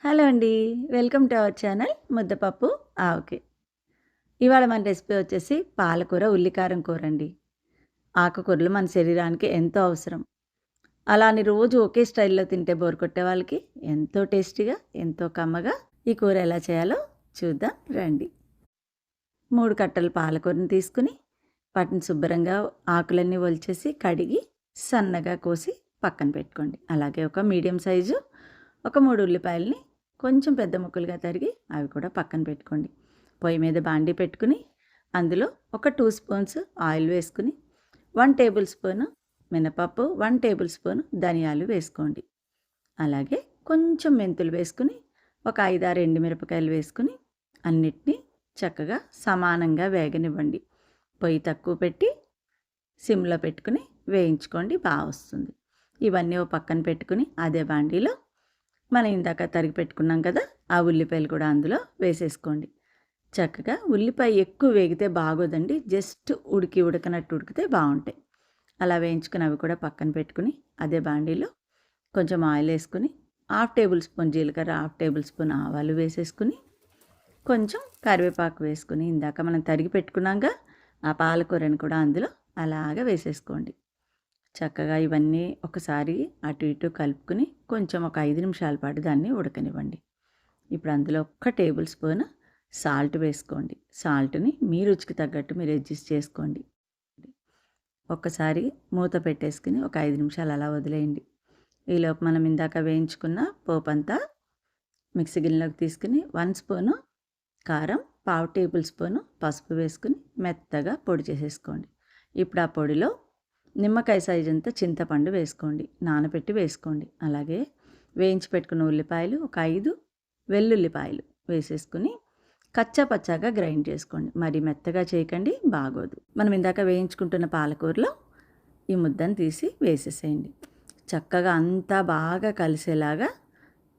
Hello అండి. Welcome to our channel ముద్దపప్పు ఆవకాయ. ఇవాళ మన రెసిపీ వచ్చేసి పాలకూర, ఉల్లికారం కూరండి. ఆకుకూరలు మన శరీరానికి ఎంతో అవసరం. అలా అని రోజు ఒకే స్టైల్‌లో తింటే బోర్ కొట్టే వాళ్ళకి ఎంతో టేస్టీగా, ఎంతో కమ్మగా ఈ కూర ఎలా చేయాలో చూద్దాం రండి. 3 కట్టలు పాలకూరని తీసుకుని వాటిని శుభ్రంగా ఆకులన్నీ ఒలిచేసి కడిగి సన్నగా కోసి పక్కన పెట్టుకోండి. అలాగే ఒక మీడియం సైజు ఒక 3 ఉల్లిపాయలని కొంచెం పెద్ద ముక్కలుగా తరిగి అవి కూడా పక్కన పెట్టుకోండి. పొయ్యి మీద బాండీ పెట్టుకుని అందులో ఒక 2 స్పూన్స్ ఆయిల్ వేసుకుని 1 టేబుల్ స్పూను మినపప్పు, 1 టేబుల్ స్పూన్ ధనియాలు వేసుకోండి. అలాగే కొంచెం మెంతులు వేసుకుని ఒక 5, 6 ఎండుమిరపకాయలు వేసుకుని అన్నిటినీ చక్కగా సమానంగా వేగనివ్వండి. పొయ్యి తక్కువ పెట్టి సిమ్లో పెట్టుకుని వేయించుకోండి, బాగా వస్తుంది. ఇవన్నీ ఓ పక్కన పెట్టుకుని అదే బాండీలో మనం ఇందాక తరిగి పెట్టుకున్నాం కదా, ఆ ఉల్లిపాయలు కూడా అందులో వేసేసుకోండి. చక్కగా ఉల్లిపాయ ఎక్కువ వేగితే బాగోదండి, జస్ట్ ఉడకనట్టు ఉడికితే బాగుంటాయి. అలా వేయించుకుని అవి కూడా పక్కన పెట్టుకుని అదే బాండీలో కొంచెం ఆయిల్ వేసుకుని 1/2 టేబుల్ స్పూన్ జీలకర్ర, 1/2 టేబుల్ స్పూన్ ఆవాలు వేసేసుకుని కొంచెం కరివేపాకు వేసుకుని ఇందాక మనం తరిగి పెట్టుకున్నాక ఆ పాలకూరని కూడా అందులో అలాగా వేసేసుకోండి. చక్కగా ఇవన్నీ ఒకసారి అటు ఇటు కలుపుకుని కొంచెం ఒక 5 నిమిషాల పాటు దాన్ని ఉడకనివ్వండి. ఇప్పుడు అందులో 1 టేబుల్ స్పూన్ సాల్ట్ వేసుకోండి. సాల్ట్ని మీ రుచికి తగ్గట్టు మీరు అడ్జస్ట్ చేసుకోండి. ఒక్కసారి మూత పెట్టేసుకుని ఒక 5 నిమిషాలు అలా వదిలేయండి. ఈలోపు మనం ఇందాక వేయించుకున్న పోపంతా మిక్సీ గిన్నెలోకి తీసుకుని 1 స్పూను కారం, 1/2 టేబుల్ స్పూను పసుపు వేసుకుని మెత్తగా పొడి చేసేసుకోండి. ఇప్పుడు ఆ పొడిలో నిమ్మకాయ సైజు అంతా చింతపండు వేసుకోండి, నానబెట్టి వేసుకోండి. అలాగే వేయించి పెట్టుకున్న ఉల్లిపాయలు ఒక 5 వెల్లుల్లిపాయలు వేసేసుకుని కచ్చా పచ్చాగా గ్రైండ్ చేసుకోండి. మరి మెత్తగా చేయకండి, బాగోదు. మనం ఇందాక వేయించుకుంటున్న పాలకూరలో ఈ ముద్దను తీసి వేసేసేయండి. చక్కగా అంతా బాగా కలిసేలాగా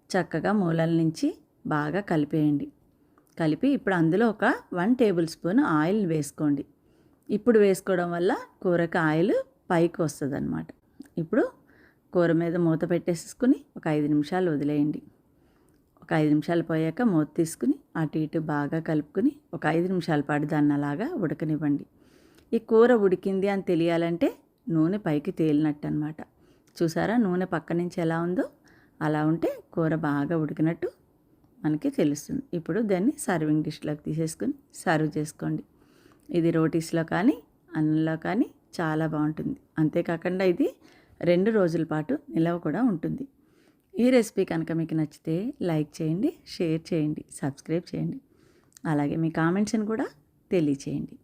చక్కగా మూలల నుంచి బాగా కలిపేయండి. కలిపి ఇప్పుడు అందులో ఒక 1 టేబుల్ స్పూన్ ఆయిల్ వేసుకోండి. ఇప్పుడు వేసుకోవడం వల్ల కూరకు ఆయిల్ పైకి వస్తుంది అన్నమాట. ఇప్పుడు కూర మీద మూత పెట్టేసుకుని ఒక 5 నిమిషాలు వదిలేయండి. ఒక 5 నిమిషాలు పోయాక మూత తీసుకుని అటు ఇటు బాగా కలుపుకుని ఒక 5 నిమిషాల పాటు దాన్ని అలాగా ఉడకనివ్వండి. ఈ కూర ఉడికింది అని తెలియాలంటే నూనె పైకి తేలినట్టు అనమాట. చూసారా నూనె పక్క నుంచి ఎలా ఉందో? అలా ఉంటే కూర బాగా ఉడికినట్టు మనకి తెలుస్తుంది. ఇప్పుడు దాన్ని సర్వింగ్ డిష్లోకి తీసేసుకుని సర్వ్ చేసుకోండి. ఇది రోటీస్లో కానీ అన్నంలో కానీ చాలా బాగుంటుంది. అంతేకాకుండా ఇది 2 రోజుల పాటు నిలవ కూడా ఉంటుంది. ఈ రెసిపీ కనుక మీకు నచ్చితే లైక్ చేయండి, షేర్ చేయండి, సబ్స్క్రైబ్ చేయండి. అలాగే మీ కామెంట్స్ని కూడా తెలియచేయండి.